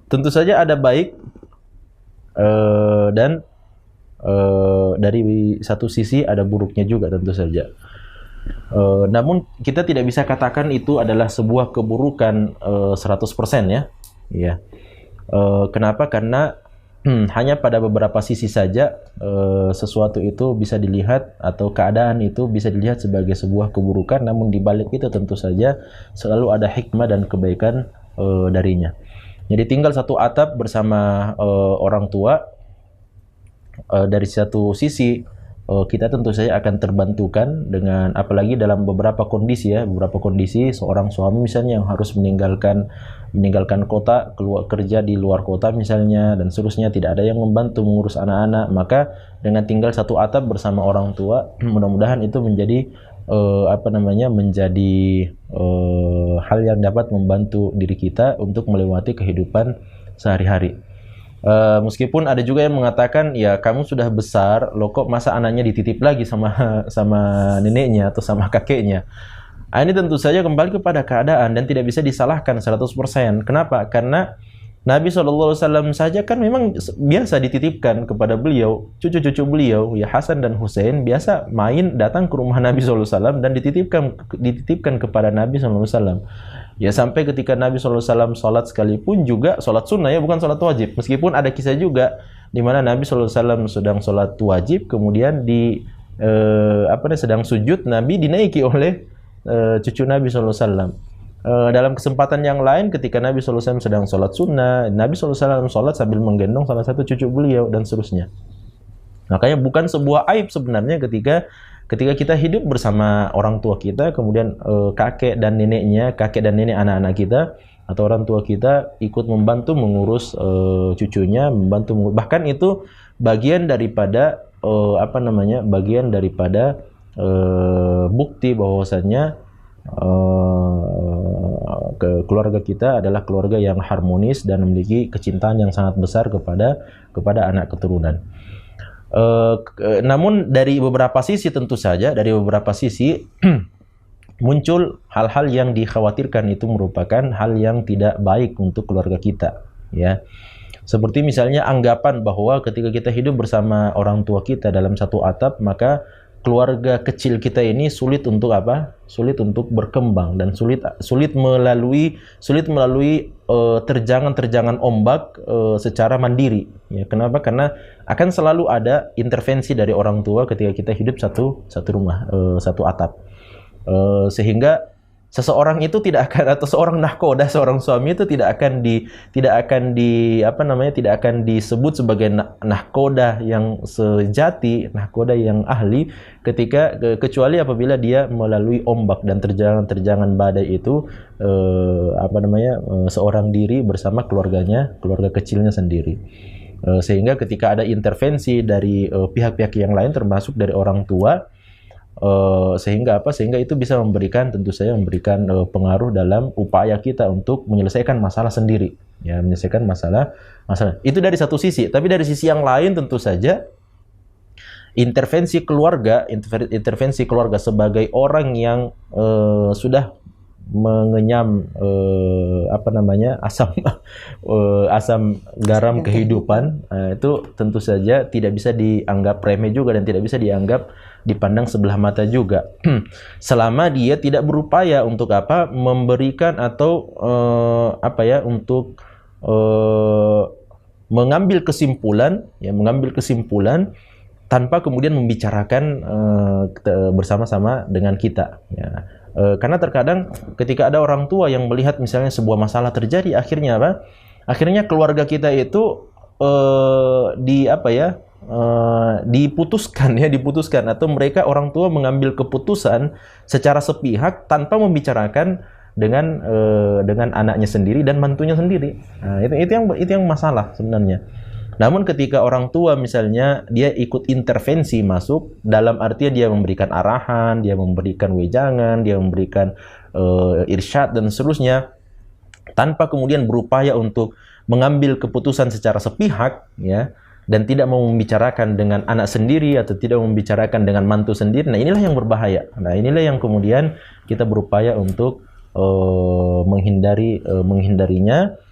tentu saja ada baik dan dari satu sisi ada buruknya juga tentu saja. Namun kita tidak bisa katakan itu adalah sebuah keburukan 100% ya. Ya. Kenapa? Karena hanya pada beberapa sisi saja sesuatu itu bisa dilihat atau keadaan itu bisa dilihat sebagai sebuah keburukan, namun di balik itu tentu saja selalu ada hikmah dan kebaikan darinya. Jadi tinggal satu atap bersama orang tua, dari satu sisi kita tentu saja akan terbantukan dengan, apalagi dalam beberapa kondisi ya, beberapa kondisi seorang suami misalnya yang harus meninggalkan kota, keluar kerja di luar kota misalnya dan seterusnya, tidak ada yang membantu mengurus anak-anak, maka dengan tinggal satu atap bersama orang tua, mudah-mudahan itu menjadi menjadi hal yang dapat membantu diri kita untuk melewati kehidupan sehari-hari. Meskipun ada juga yang mengatakan, ya kamu sudah besar, loh kok masa anaknya dititip lagi sama neneknya atau sama kakeknya. Ini tentu saja kembali kepada keadaan dan tidak bisa disalahkan 100%. Kenapa? Karena Nabi SAW saja kan memang biasa dititipkan kepada beliau, cucu-cucu beliau, ya Hasan dan Husain biasa main datang ke rumah Nabi SAW dan dititipkan kepada Nabi SAW. Ya sampai ketika Nabi SAW sholat sekalipun juga sholat sunnah ya, bukan sholat wajib. Meskipun ada kisah juga di mana Nabi SAW sedang sholat wajib, kemudian sedang sujud, Nabi dinaiki oleh cucu Nabi SAW. Dalam kesempatan yang lain ketika Nabi SAW sedang sholat sunnah, Nabi SAW sholat sambil menggendong salah satu cucu beliau dan seterusnya. Makanya bukan sebuah aib sebenarnya ketika kita hidup bersama orang tua kita, kemudian kakek dan nenek anak-anak kita atau orang tua kita ikut membantu mengurus cucunya, bahkan itu bagian daripada bukti bahwasannya keluarga kita adalah keluarga yang harmonis dan memiliki kecintaan yang sangat besar kepada anak keturunan. Namun dari beberapa sisi tentu saja, muncul hal-hal yang dikhawatirkan, itu merupakan hal yang tidak baik untuk keluarga kita, ya. Seperti misalnya anggapan bahwa ketika kita hidup bersama orang tua kita dalam satu atap, maka keluarga kecil kita ini sulit untuk berkembang dan sulit melalui terjangan ombak secara mandiri. Ya, kenapa? Karena akan selalu ada intervensi dari orang tua ketika kita hidup satu rumah, satu atap. Sehingga seseorang itu tidak akan, atau seorang nahkoda, seorang suami itu tidak akan disebut sebagai nahkoda yang sejati, nahkoda yang ahli kecuali apabila dia melalui ombak dan terjangan badai itu seorang diri bersama keluarga kecilnya sendiri. Sehingga ketika ada intervensi dari pihak-pihak yang lain termasuk dari orang tua, sehingga itu bisa memberikan pengaruh dalam upaya kita untuk menyelesaikan masalah sendiri, ya, menyelesaikan masalah itu dari satu sisi. Tapi dari sisi yang lain tentu saja intervensi keluarga sebagai orang yang sudah mengenyam asam garam kehidupan, itu tentu saja tidak bisa dianggap remeh juga dan tidak bisa dipandang sebelah mata juga. Selama dia tidak berupaya untuk memberikan atau untuk mengambil kesimpulan tanpa kemudian membicarakan bersama-sama dengan kita, ya. Karena terkadang ketika ada orang tua yang melihat misalnya sebuah masalah terjadi, akhirnya keluarga kita itu diputuskan atau mereka orang tua mengambil keputusan secara sepihak tanpa membicarakan dengan anaknya sendiri dan mantunya sendiri. Nah, itu yang masalah sebenarnya. Namun ketika orang tua misalnya dia ikut intervensi masuk, dalam artian dia memberikan arahan, dia memberikan wejangan, dia memberikan irsyad dan seterusnya, tanpa kemudian berupaya untuk mengambil keputusan secara sepihak, ya, dan tidak mau membicarakan dengan anak sendiri atau tidak membicarakan dengan mantu sendiri. Nah, inilah yang berbahaya. Nah, inilah yang kemudian kita berupaya untuk menghindarinya.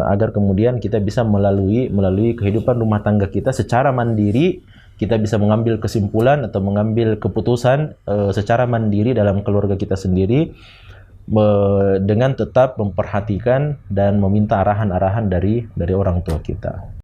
agar kemudian kita bisa melalui kehidupan rumah tangga kita secara mandiri, kita bisa mengambil kesimpulan atau mengambil keputusan secara mandiri dalam keluarga kita sendiri, dengan tetap memperhatikan dan meminta arahan-arahan dari orang tua kita.